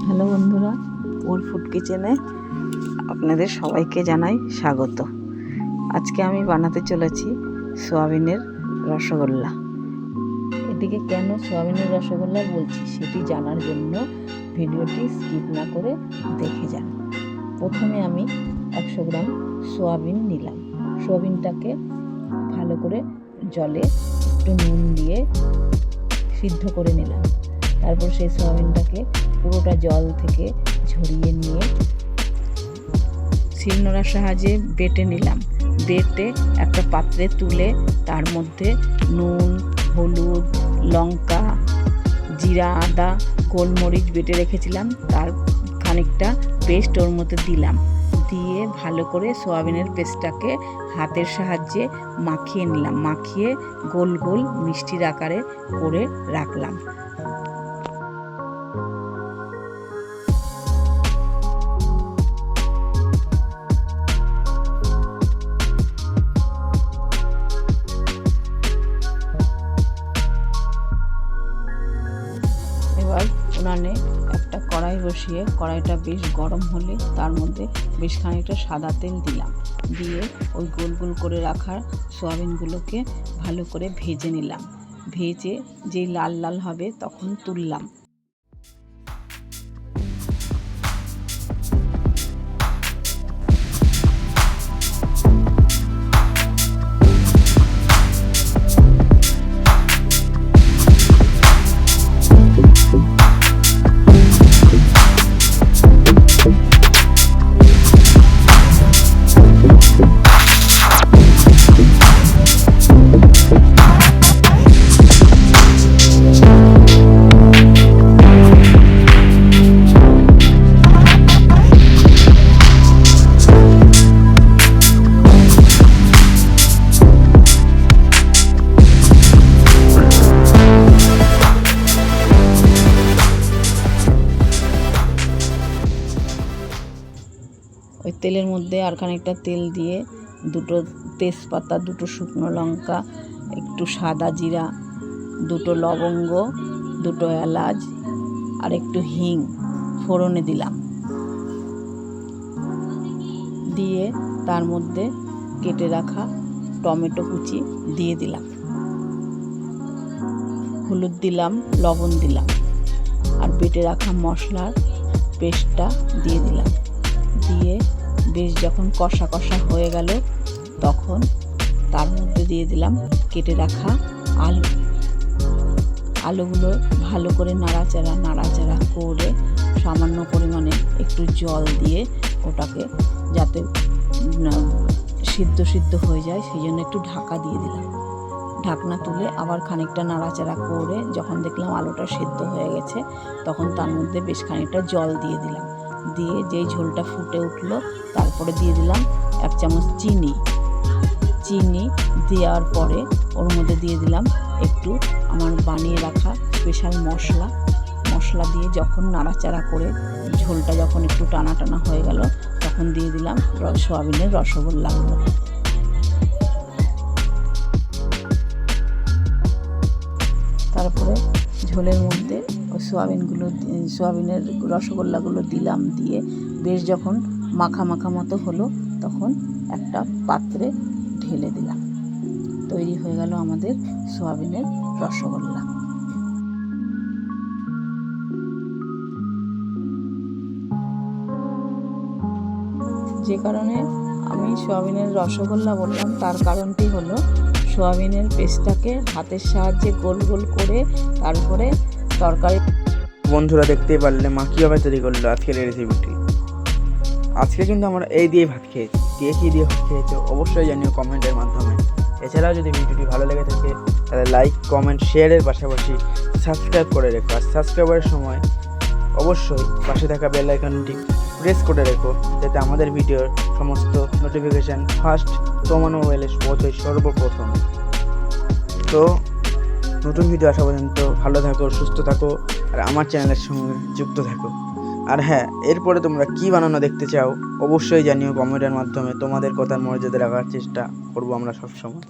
Hello বন্ধুরা, ওর food কিচেনে আপনাদের সবাইকে জানাই স্বাগত। আজকে আমি বানাতে চলেছি সোয়াবিনের রসগোল্লা। এটিকে কেন সোয়াবিনের রসগোল্লা বলছি সেটি জানার জন্য ভিডিওটি স্কিপ না করে দেখে যান। প্রথমে আমি 100 গ্রাম সোয়াবিন নিলাম। সোয়াবিনটাকে ভালো করে জলে একটু নুন দিয়ে সিদ্ধ করে নিলাম। তারপর সেই সোয়াবিনটাকে পুরোটা জল থেকে ঝরিয়ে নিয়ে শিলনোড়ার সাহায্যে বেটে নিলাম। বেটে একটা পাত্রে তুলে তার মধ্যে নুন, হলুদ, লঙ্কা, জিরা, আদা, গোলমরিচ বেটে রেখেছিলাম তার খানিকটা পেস্ট ওর মধ্যে দিলাম। দিয়ে ভালো করে সোয়াবিনের পেস্টটাকে হাতের সাহায্যে মাখিয়ে নিলাম। মাখিয়ে গোল গোল মিষ্টির আকারে করে রাখলাম। এবার উনানে একটা কড়াই বসিয়ে কড়াইটা বেশ গরম হলে তার মধ্যে বেশ খানিকটা সাদা তেল দিলাম। দিয়ে ওই গোল গোল করে রাখা সোয়াবিনগুলোকে ভালো করে ভেজে নিলাম। ভেজে যেই লাল লাল হবে তখন তুললাম। ওই তেলের মধ্যে আর খানিকটা তেল দিয়ে দুটো তেজপাতা, দুটো শুকনো লঙ্কা, একটু সাদা জিরা, দুটো লবঙ্গ, দুটো এলাচ আর একটু হিং ফোড়নে দিলাম। দিয়ে তার মধ্যে কেটে রাখা টমেটো কুচি দিয়ে দিলাম। হলুদ দিলাম, লবণ দিলাম আর বেটে রাখা মশলার পেস্টটা দিয়ে দিলাম। দিয়ে বেশ যখন কষা কষা হয়ে গেল তখন তার মধ্যে দিয়ে দিলাম কেটে রাখা আলুগুলো ভালো করে নাড়াচাড়া করে সামান্য পরিমাণে একটু জল দিয়ে ওটাকে যাতে সিদ্ধ হয়ে যায় সেই জন্য একটু ঢাকা দিয়ে দিলাম। ঢাকনা তুলে আবার খানিকটা নাড়াচাড়া করে যখন দেখলাম আলুটা সিদ্ধ হয়ে গেছে তখন তার মধ্যে বেশ খানিকটা জল দিয়ে দিলাম। দিয়ে যেই ঝোলটা ফুটে উঠলো তারপরে দিয়ে দিলাম 1 চামচ চিনি দেওয়ার পরে ওর মধ্যে দিয়ে দিলাম একটু আমার বানিয়ে রাখা স্পেশাল মশলা দিয়ে যখন নাড়াচাড়া করে ঝোলটা যখন একটু টানা টানা হয়ে গেল তখন দিয়ে দিলাম সোয়াবিনের রসগোল্লাগুলো। তারপরে ঝোলের মধ্যে ওই সোয়াবিনের রসগোল্লাগুলো দিলাম। দিয়ে বেশ যখন মাখা মতো হলো তখন একটা পাত্রে ঢেলে দিলাম। তৈরি হয়ে গেল আমাদের সোয়াবিনের রসগোল্লা। যে কারণে আমি সোয়াবিনের রসগোল্লা বললাম তার কারণটি হলো সোয়াবিনের পেস্টটাকে হাতের সাহায্যে গোল গোল করে তারপরে তরকারি। বন্ধুরা দেখতেই পারলে মা কীভাবে তৈরি করলো আজকের এই রেসিপিটি। আজকে কিন্তু আমরা এই দিয়ে ভাত খেয়েছি। কী দিয়ে ভাত খেয়েছো অবশ্যই জানিও কমেন্টের মাধ্যমে। এছাড়াও যদি ভিডিওটি ভালো লেগে থাকে তাহলে লাইক, কমেন্ট, শেয়ারের পাশাপাশি সাবস্ক্রাইব করে রেখো। আর সাবস্ক্রাইবের সময় অবশ্যই পাশে থাকা বেল আইকনটি প্রেস করে রেখো যাতে আমাদের ভিডিওর সমস্ত নোটিফিকেশান ফার্স্ট তোমার মোবাইলে পৌঁছয় সর্বপ্রথম। তো নতুন ভিডিও আসা পর্যন্ত ভালো থাকো, সুস্থ থাকো আর আমার চ্যানেলের সঙ্গে যুক্ত থাকো। আর হ্যাঁ, এরপরে তোমরা কী বানানো দেখতে চাও অবশ্যই জানিও কমেন্টের মাধ্যমে। তোমাদের কথার মর্যাদা রাখার চেষ্টা করবো আমরা সবসময়।